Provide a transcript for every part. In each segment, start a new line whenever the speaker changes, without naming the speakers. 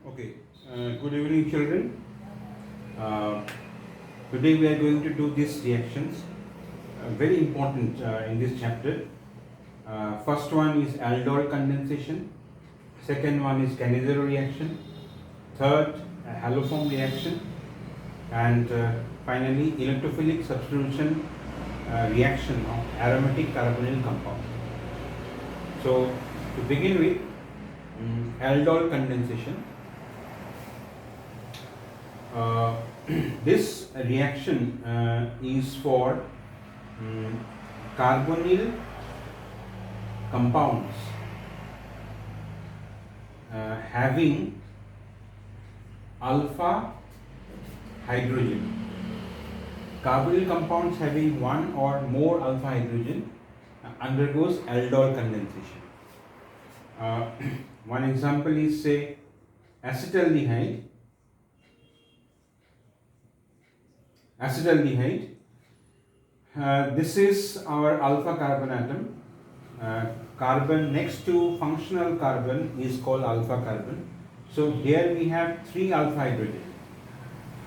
Okay, good evening, children. Uh, Today we are going to do these reactions, very important in this chapter. First one is aldol condensation, second one is Cannizzaro reaction, third, haloform reaction, and finally, electrophilic substitution reaction of aromatic carbonyl compound. So, to begin with, aldol condensation. Uh, this reaction is for carbonyl compounds having alpha hydrogen. Carbonyl compounds having one or more alpha hydrogen undergoes aldol condensation. One example is, say, acetaldehyde. This is our alpha carbon atom. Carbon next to functional carbon is called alpha carbon. So here we have 3 alpha hydrogen.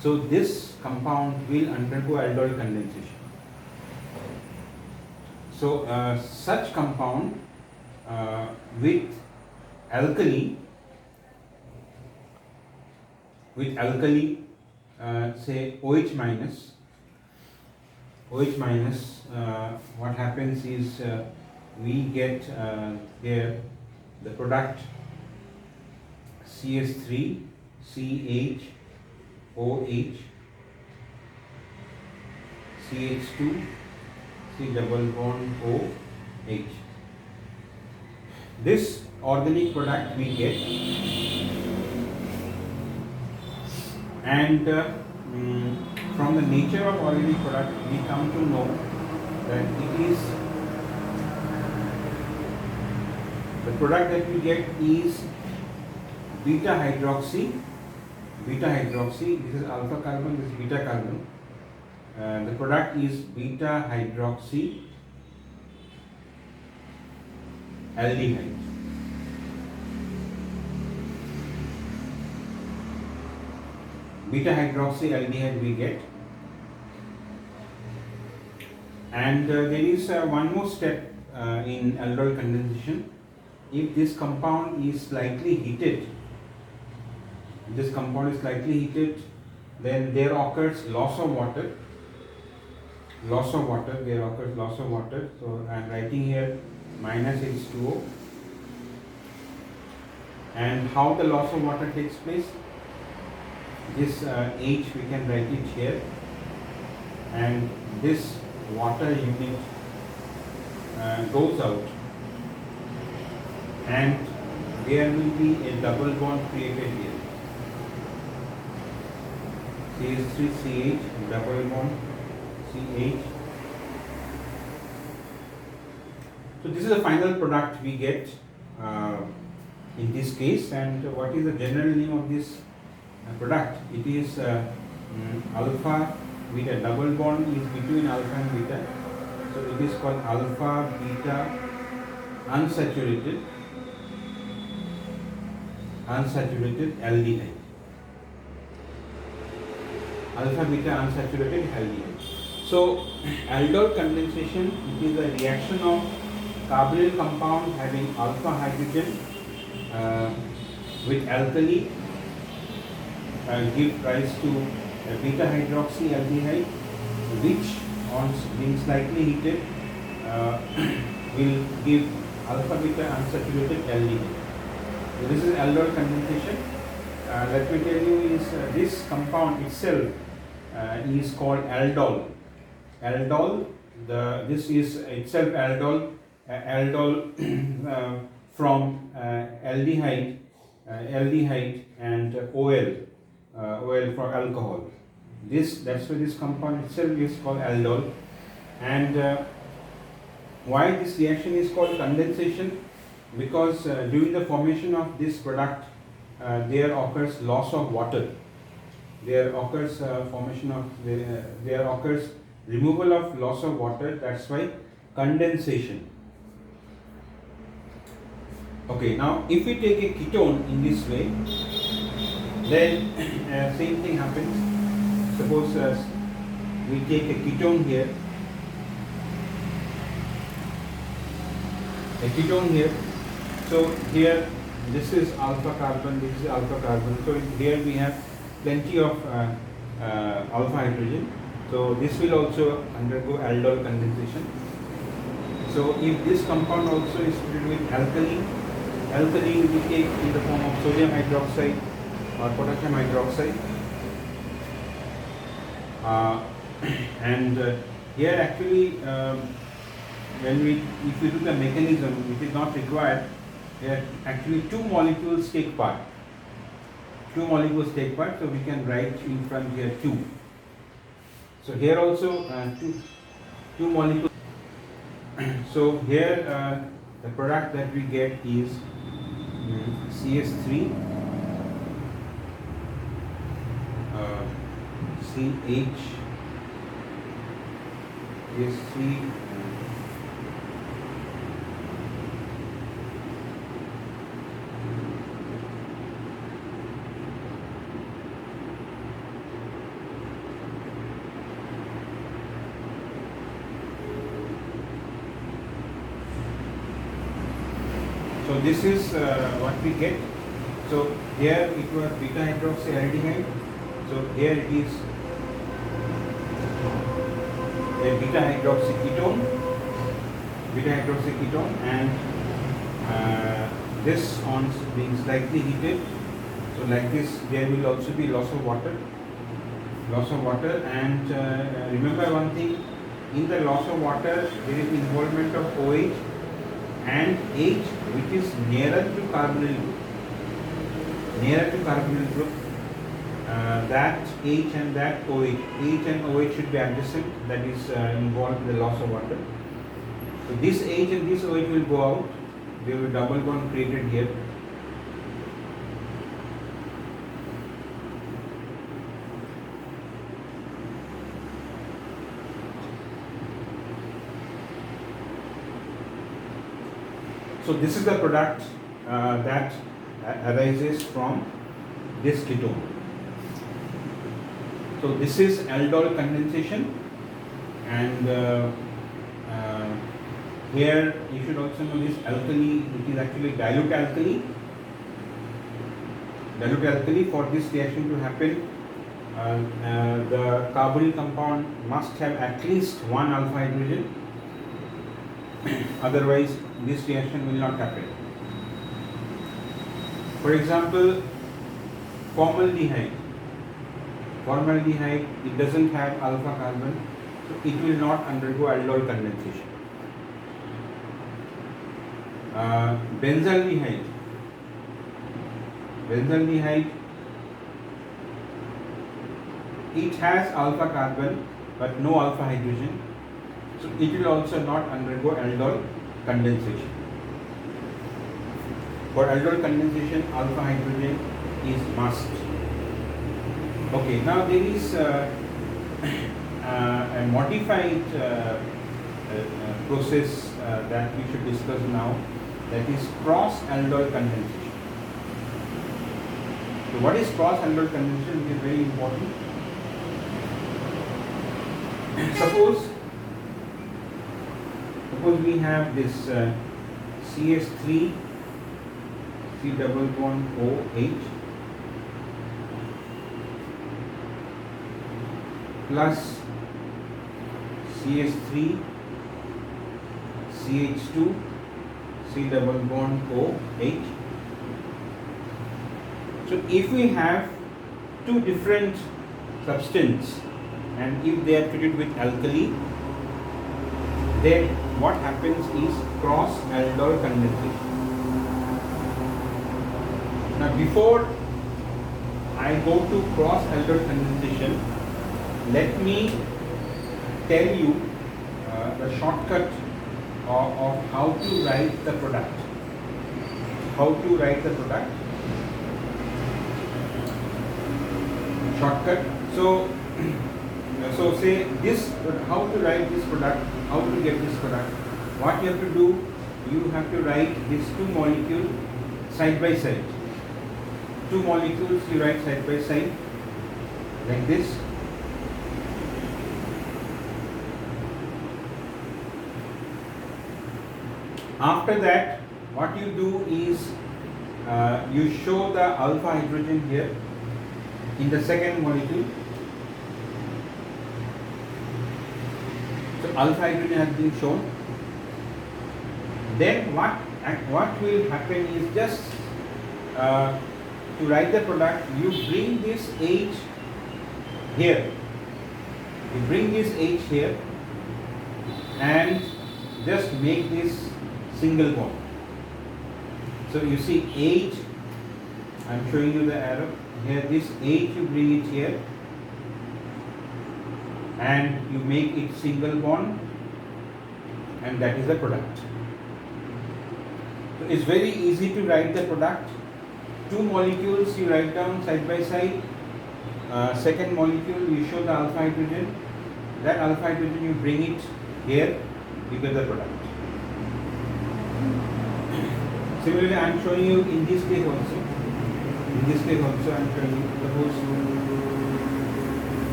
So this compound will undergo aldol condensation. So such compound with alkali, say OH minus, what happens is we get here the product CS3 CH OH CH2 C double bond OH. This organic product we get, and from the nature of organic product we come to know that it is the product that we get is beta hydroxy. This is alpha carbon, this is beta carbon. The product is beta hydroxy aldehyde. Beta hydroxy aldehyde we get, and there is one more step in aldol condensation. If this compound is slightly heated, then there occurs loss of water. So I am writing here minus H2O. And how the loss of water takes place? This H we can write it here, and this water unit goes out, and there will be a double bond created here. CH3CH double bond CH. So this is the final product we get in this case. And what is the general name of this product? It is alpha beta. Double bond is between alpha and beta, so it is called alpha beta unsaturated aldehyde. So aldol condensation, it is a reaction of carbonyl compound having alpha hydrogen with alkali give rise to beta hydroxy aldehyde, which on being slightly heated will give alpha beta unsaturated aldehyde. So this is aldol condensation. Let me tell you is this compound itself is called aldol. This is itself aldol. From aldehyde and OL for alcohol. That's why this compound itself is called aldol. And why this reaction is called condensation? Because during the formation of this product, there occurs loss of water. There occurs removal of loss of water. That's why condensation. Okay, now if we take a ketone in this way, Then same thing happens. Suppose we take a ketone here. A ketone here. So here this is alpha carbon, this is alpha carbon. So here we have plenty of alpha hydrogen. So this will also undergo aldol condensation. So if this compound also is treated with alkali we take in the form of sodium hydroxide or potassium hydroxide. And here actually if we do the mechanism, it is not required. Here actually two molecules take part. So we can write in front here 2. So here also two molecules. So here the product that we get is CS3 CH CS3 So this is what we get. So here it was beta hydroxyaldehyde. So here it is a beta hydroxy ketone, and this on being slightly heated. So like this, there will also be loss of water, and remember one thing: in the loss of water, there is involvement of OH and H, which is nearer to carbonyl group. That H and that OH. H and OH should be adjacent, that is involved in the loss of water. So this H and this OH will go out. There will be double bond created here. So this is the product that arises from this ketone. So this is aldol condensation, and here you should also know this alkali, which is actually dilute alkali. For this reaction to happen, the carbonyl compound must have at least one alpha hydrogen. Otherwise this reaction will not happen. For example, formaldehyde, it doesn't have alpha carbon, so it will not undergo aldol condensation. Benzaldehyde, it has alpha carbon but no alpha hydrogen, so it will also not undergo aldol condensation. For aldol condensation, alpha hydrogen is must. Okay, now there is a modified process that we should discuss now, that is cross aldol condensation. So what is cross aldol condensation? It is very important. Suppose we have this CS3 C double bond OH plus CS3 CH2 C double bond OH. So if we have two different substances and if they are treated with alkali, then what happens is cross aldol condensation. Now before I go to cross aldol condensation, let me tell you the shortcut of how to write the product. Shortcut. So say this, how to write this product, how to get this product. What you have to do, you have to write these two molecules side by side. two molecules you write side by side like this. After that, what you do is you show the alpha hydrogen here in the second molecule. So alpha hydrogen has been shown. Then what will happen is just to write the product, you bring this H here. You bring this H here and just make this single bond. So you see H, I am showing you the arrow here, this H you bring it here and you make it single bond, and that is the product. So it's very easy to write the product. Two molecules you write down side by side. Second molecule you show the alpha hydrogen. That alpha hydrogen you bring it here, you get the product. Similarly, I am showing you in this case also. In this case also I am showing you.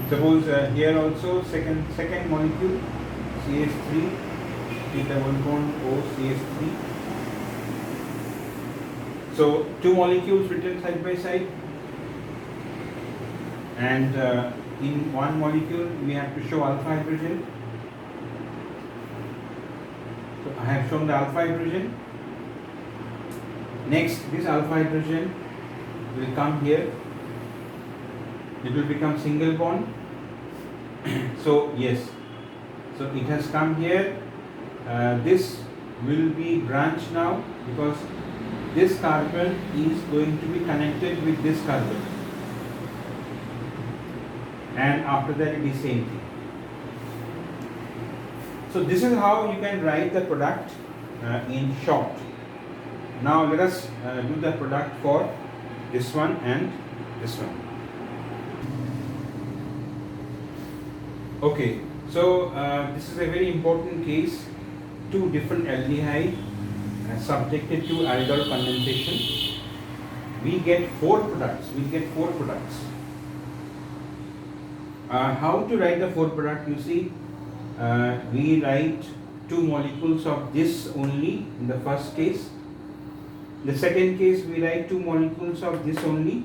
Suppose here also second molecule CH3, C double bond O CH3. So two molecules written side by side, and in one molecule we have to show alpha hydrogen. So I have shown the alpha hydrogen. Next, this alpha hydrogen will come here. It will become single bond. So yes, so it has come here. This will be branched now because this carbon is going to be connected with this carbon, and after that it is same thing. So this is how you can write the product in short. Now let us do the product for this one and this one. Okay, so this is a very important case. Two different aldehyde subjected to aldol condensation. We get four products. How to write the four product? You see, we write two molecules of this only in the first case. The second case we write two molecules of this only.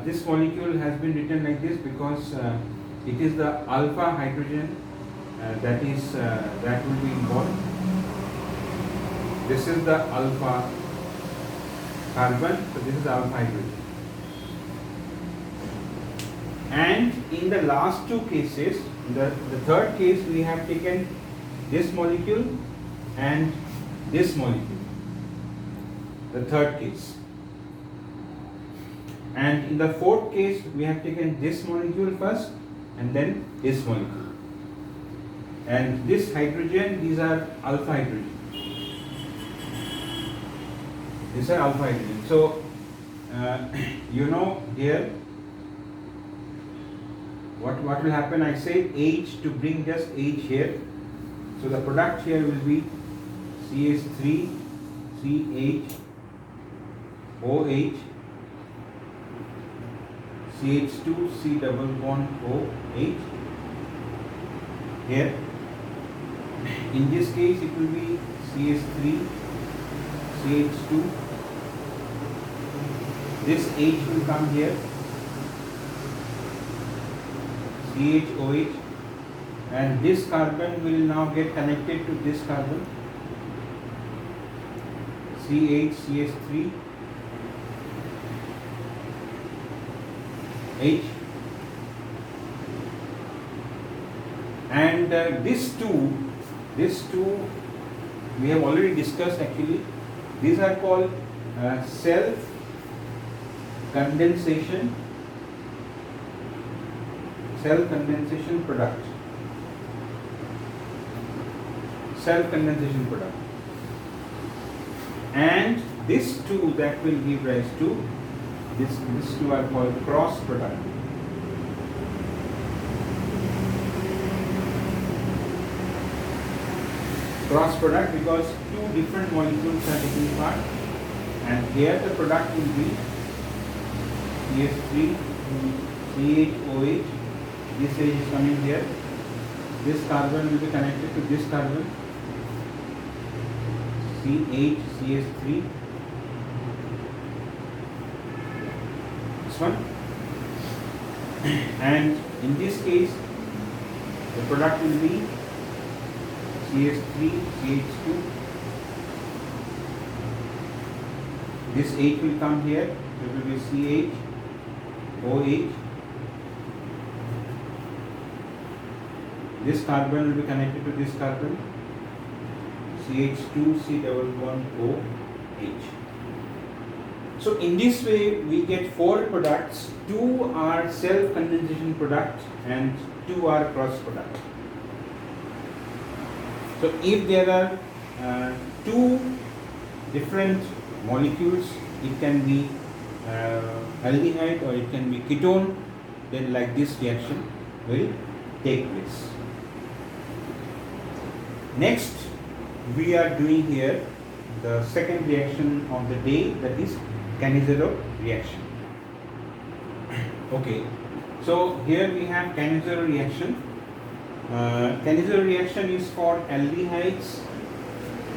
This molecule has been written like this because it is the alpha hydrogen that will be involved. This is the alpha carbon, so this is the alpha hydrogen. And in the last two cases, the third case, we have taken this molecule and this molecule, the third case. And in the fourth case, we have taken this molecule first and then this molecule. And this hydrogen, these are alpha hydrogen. These are alpha hydrogen. So, you know here, what will happen? I said H to bring just H here. So the product here will be CH3, CH, OH, CH2, C double bond OH. Here, in this case, it will be CH3, CH2. This H will come here. CHOH, and this carbon will now get connected to this carbon, CH3, H, and this two we have already discussed actually. These are called self condensation product. Self-condensation product. And these two that will give rise to these two are called cross product. cross product because two different molecules are taking part, and here the product will be CH3 CHOH. This H is coming here. This carbon will be connected to this carbon, CH3. This one, and in this case the product will be CH3 CH2. This H will come here, it will be CHOH. This carbon will be connected to this carbon, CH2 C11OH. So in this way we get 4 products. 2 are self-condensation product and 2 are cross product. So if there are 2 different molecules, it can be aldehyde or it can be ketone, then like this reaction will take place. Next we are doing here the second reaction of the day, that is Cannizzaro reaction. Okay, so here we have Cannizzaro reaction. Cannizzaro reaction is for aldehydes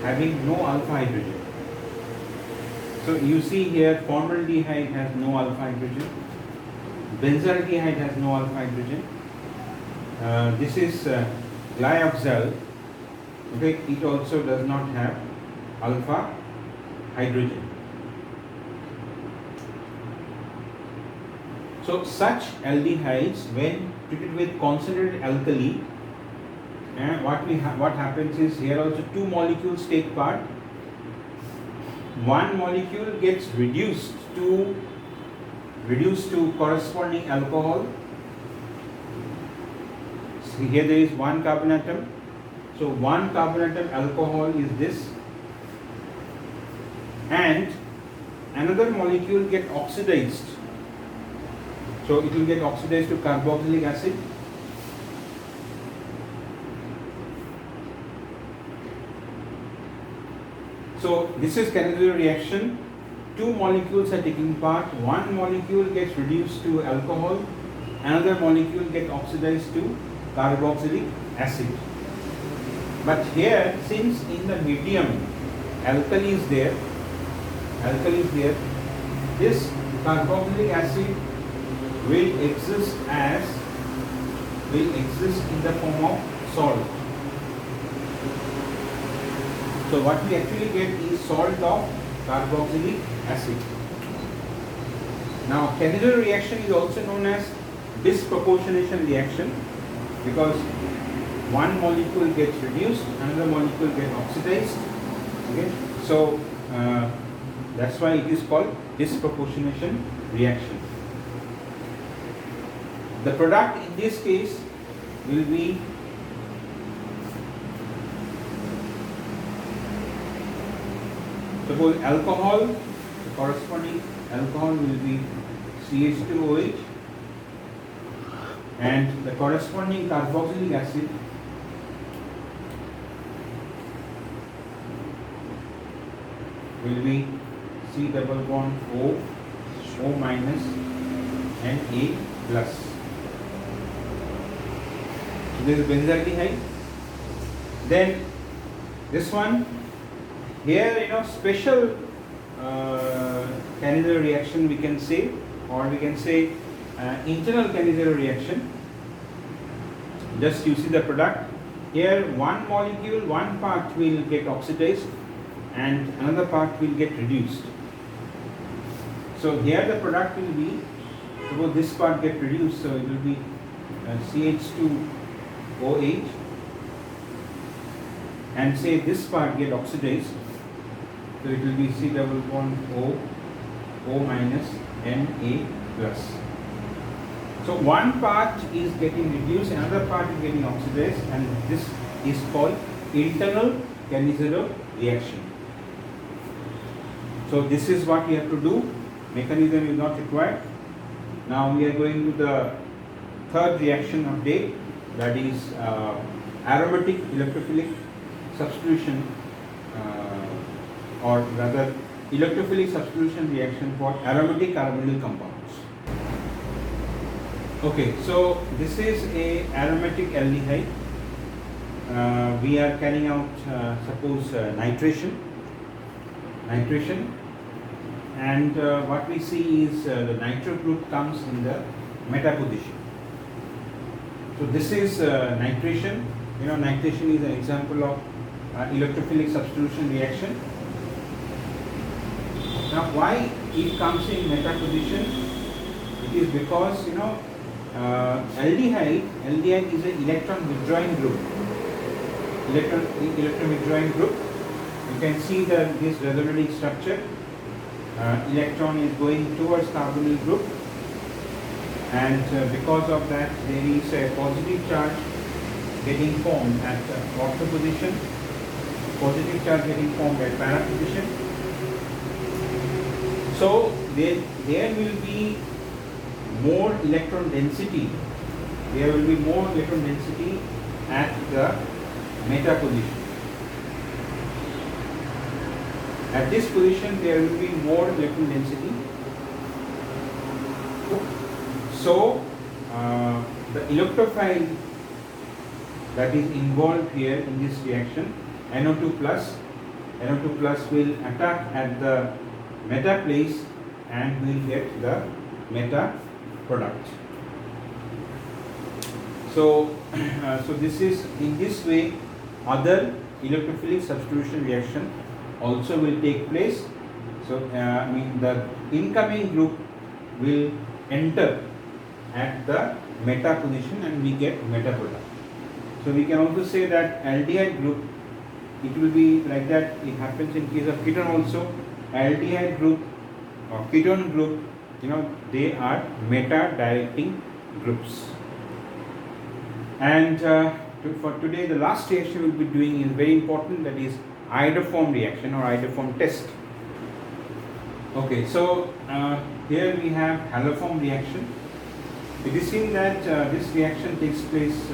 having no alpha hydrogen. So you see here formaldehyde has no alpha hydrogen, benzaldehyde has no alpha hydrogen. This is glyoxal. Okay, it also does not have alpha hydrogen. So such aldehydes, when treated with concentrated alkali, what happens is here also 2 molecules take part. One molecule gets reduced to corresponding alcohol. See here there is 1 carbon atom. So 1 carbon atom alcohol is this, and another molecule get oxidized. So it will get oxidized to carboxylic acid. So this is Cannizzaro reaction. 2 molecules are taking part. 1 molecule gets reduced to alcohol, another molecule gets oxidized to carboxylic acid. But here, since in the medium alkali is there, this carboxylic acid will exist in the form of salt. So what we actually get is salt of carboxylic acid. Now Cannizzaro reaction is also known as disproportionation reaction, because one molecule gets reduced, another molecule gets oxidized. Okay, so that's why it is called disproportionation reaction. The product in this case will be suppose alcohol, the corresponding alcohol will be CH2OH, and the corresponding carboxylic acid will be C double bond O, O minus and A plus. So this is benzaldehyde. Then this one here, special Cannizzaro reaction we can say, or we can say internal Cannizzaro reaction. Just you see the product here, one molecule, one part will get oxidized and another part will get reduced. So here the product will be, suppose this part get reduced, so it will be CH2OH, and say this part get oxidized, so it will be C double bond O, O minus and A plus. So one part is getting reduced, another part is getting oxidized, and this is called internal Cannizzaro reaction. So this is what we have to do. Mechanism is not required. Now we are going to the third reaction of day, that is aromatic electrophilic substitution or rather electrophilic substitution reaction for aromatic carbonyl compounds. Okay, so this is a aromatic aldehyde. We are carrying out suppose nitration, and what we see is the nitro group comes in the meta position. So this is nitration. You know, nitration is an example of electrophilic substitution reaction. Now, why it comes in meta position? It is because, you know, aldehyde is an electron withdrawing group. Electron withdrawing group. You can see this resonating structure. Electron is going towards carbonyl group, and because of that, there is a positive charge getting formed at the ortho position, positive charge getting formed at para position. So there will be more electron density. There will be more electron density at the meta position. At this position, there will be more electron density. So the electrophile that is involved here in this reaction, NO2 plus will attack at the meta place and will get the meta product. So, so this is in this way other electrophilic substitution reaction also will take place. So I mean the incoming group will enter at the meta position and we get meta product. So we can also say that aldehyde group, it will be like that. It happens in case of ketone also. Aldehyde group or ketone group, you know, they are meta directing groups. And for today, the last reaction we'll be doing is very important, that is iodoform reaction or iodoform test. Okay, so here we have haloform reaction. It is seen that this reaction takes place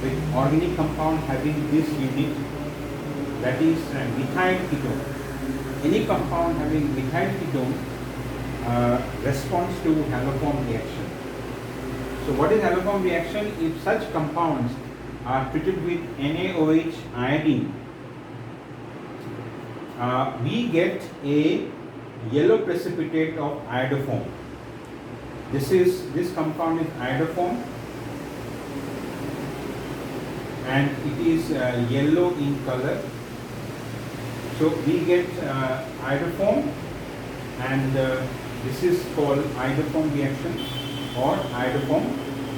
with organic compound having this unit, that is methyl ketone. Any compound having methyl ketone responds to haloform reaction. So what is haloform reaction? If such compounds are treated with NaOH iodine, we get a yellow precipitate of iodoform. This compound is iodoform and it is yellow in color. So we get iodoform, and this is called iodoform reaction or iodoform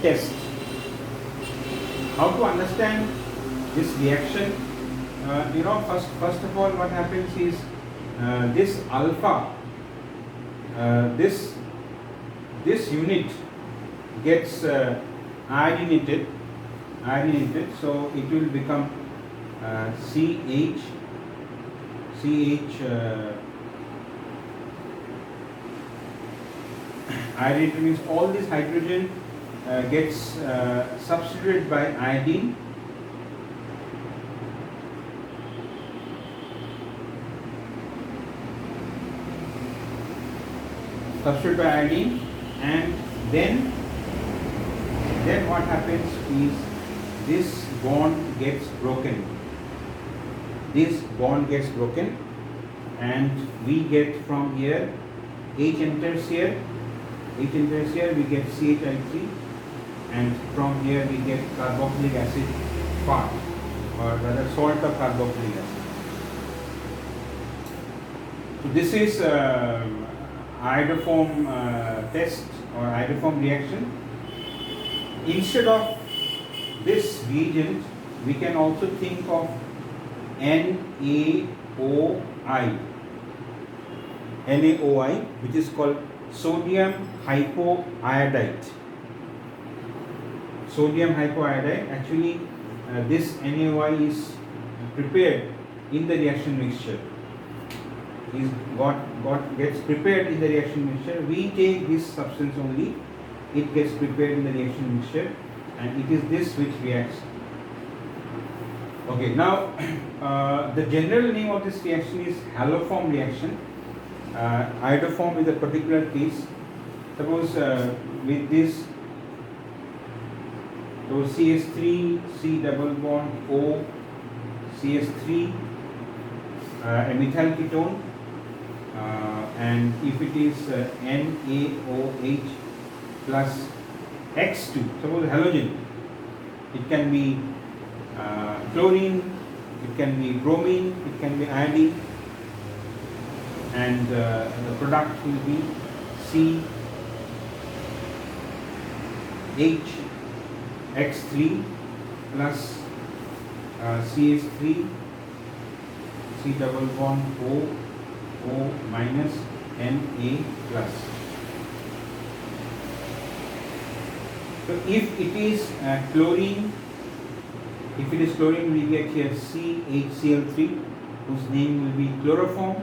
test. How to understand this reaction? You know, first of all, what happens is this alpha, this unit gets iodinated, so it will become CH. Iodinated means all this hydrogen gets substituted by iodine. Substituted by iodine, and then what happens is this bond gets broken. This bond gets broken, and we get from here H enters here. We get CHI3, and from here we get carboxylic acid part, or rather salt of carboxylic acid. So this is iodoform test or iodoform reaction. Instead of this reagent, we can also think of NaOI, which is called sodium hypoiodide. Sodium hypoiodide. Actually, this NaOI is prepared in the reaction mixture. Gets prepared in the reaction mixture. We take this substance only. It gets prepared in the reaction mixture, and it is this which reacts. Okay, now the general name of this reaction is haloform reaction. Iodoform is a particular case. Suppose with this, so CH3, C double bond O, CH3, a methyl ketone, and if it is NaOH plus X2, suppose halogen, it can be chlorine, it can be bromine, it can be iodine, and the product will be CHX3 plus CH3, C double bond O minus Na plus. So if it is chlorine, we get here CHCl3, whose name will be chloroform.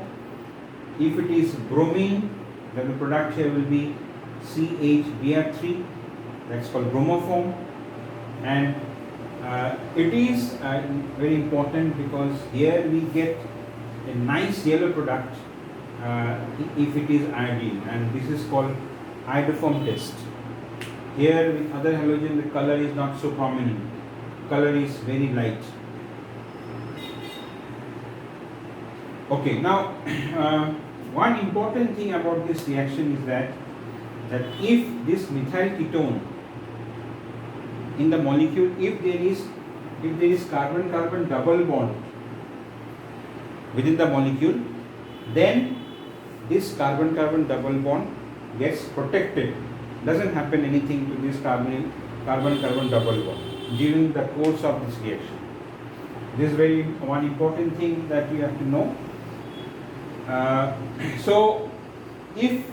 If it is bromine, then the product here will be CHBr3, that's called bromoform. And it is very important because here we get a nice yellow product if it is iodine, and this is called iodoform test. Here with other halogen the color is not so prominent, color is very light. Okay, now one important thing about this reaction is that if this methyl ketone in the molecule, if there is carbon-carbon double bond within the molecule, then this carbon-carbon double bond gets protected. Doesn't happen anything to this carbon-carbon double bond during the course of this reaction. This is very one important thing that we have to know. So if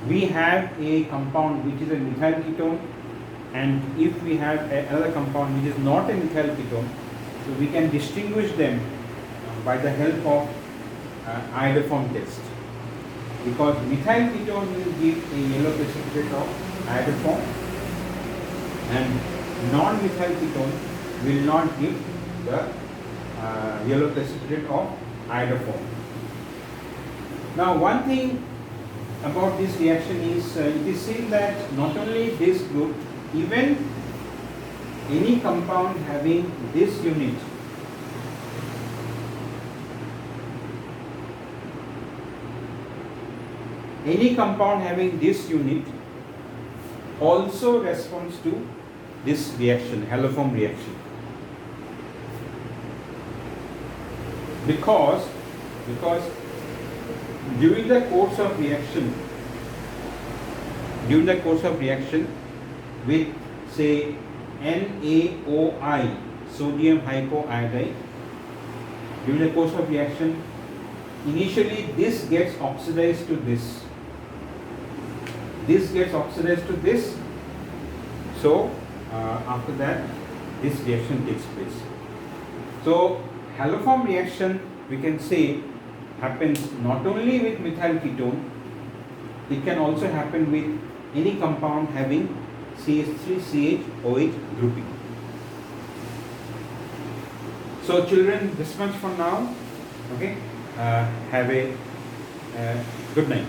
we have a compound which is a methyl ketone, and if we have another compound which is not a methyl ketone, so we can distinguish them by the help of iodoform test, because methyl ketone will give a yellow precipitate of iodoform and non-methyl ketone will not give the yellow precipitate of iodoform. Now one thing about this reaction is it is seen that not only this group, even any compound having this unit also responds to this reaction, haloform reaction, because during the course of reaction with say NaOI, sodium hypoiodide, during the course of reaction, initially this gets oxidized to this, so after that this reaction takes place. So haloform reaction, we can say, happens not only with methyl ketone, it can also happen with any compound having CH3CHOH grouping. So children, this much for now. Okay, have a good night.